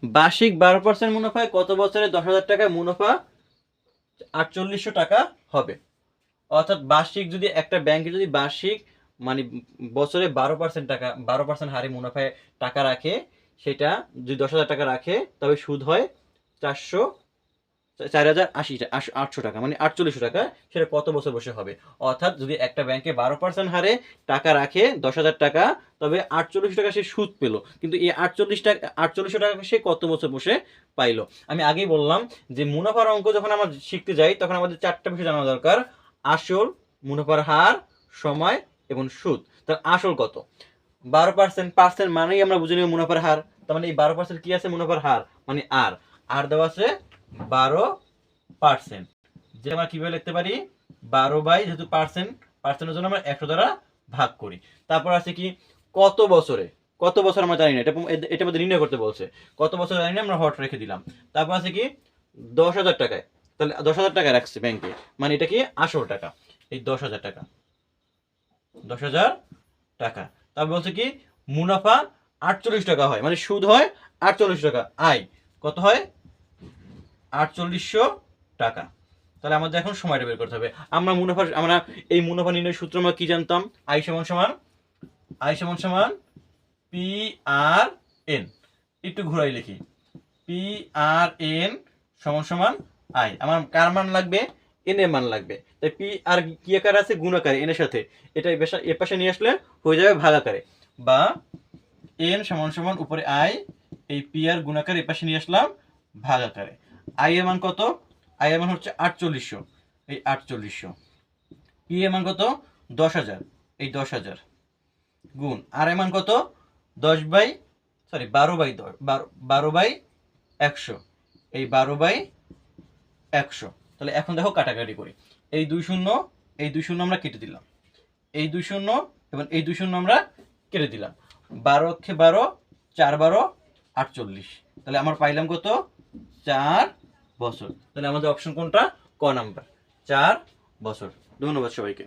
বার্ষিক 12% মুনাফায় কত বছরে 10,000 টাকায় মুনাফা 4800 টাকা হবে। অর্থাৎ বার্ষিক যদি একটা ব্যাংকে যদি বার্ষিক মানে বছরে 12% টাকা 12% হারে মুনাফায় টাকা রাখে, সেটা যদি 10,000 টাকা রাখে তবে সুদ হয় 4,080 টাকা মানে 4800 টাকা। সেটা কত বছর বসে হবে? অর্থাৎ যদি একটা ব্যাংকে 12% হারে টাকা রাখে 10,000 টাকা, তবে 48 টাকা সে সুদ পেল, কিন্তু এই 4800 টাকা সে কত বছর বসে পাইলো? আমি আগেই বললাম যে মুনাফার অঙ্ক যখন আমরা শিখতে যাই তখন আমাদের 4টা বিষয় জানা দরকার: আসল, মুনাফার হার, সময় এবং সুদ। তার আসল কত? 12% মানেই আমরা বুঝে নিব মুনাফার হার। তার মানে এই 12% কি আছে? মুনাফার হার, মানে আর দেওয়া আছে 12%, যে আমরা কিভাবে লিখতে পারি 12 যেহেতু পার্সেন্টের জন্য আমরা 100 দ্বারা ভাগ করি। তারপর আছে কি কত বছরে, কত বছর আমরা জানি না, এটা মধ্যে নির্ণয় করতে বলছে। কত বছর জানি না, আমরা হট রেখে দিলাম। তারপর আছে কি 10,000 টাকায়, তাহলে 10,000 টাকা রাখছে ব্যাংকে, মানে এটা কি আসল টাকা। এই 10,000 টাকা, 10,000 টাকা। তারপর বলছে কি মুনাফা 48 টাকা হয়, মানে সুদ হয় 48 টাকা। আয় কত হয়? 4800 টাকা। তাহলে আমাদের এখন সময়টা বের করতে হবে। আমরা এই মুনাফা নির্ণয়ের সূত্র আমরা কি জানতাম? আই সমান পি আর এন। একটু ঘুরাই লিখি, পি আর এন সমান আই। আমার কার মান লাগবে? এন এর মান লাগবে। তাই পি আর কি আকারে আছে? গুণ আকারে এন এর সাথে। এটা এর পাশে নিয়ে আসলে হয়ে যাবে ভাগ আকারে, বা এন সমান উপরে আই, এই পি আর গুণ আকারে এর পাশে নিয়ে আসলাম ভাগ আকারে। আই এর মান কত? আই এর মান হচ্ছে 4800, এই 4800। পি এর মান কত? 10,000, এই 10,000 গুণ আর এর মান কত? 12/100, এই 12/100। তাহলে এখন দেখো কাটাকাটি করি। এই 2 শূন্য, এই 2 শূন্য আমরা কেটে দিলাম, এই 2 শূন্য এবং এই 2 শূন্য আমরা কেটে দিলাম। 12 × 12, 4 × 12 48। তাহলে আমরা পাইলাম কত? 4 বছর। তাহলে আমাদের অপশন কোনটা? ক নাম্বার, 4 বছর। ধন্যবাদ সবাইকে।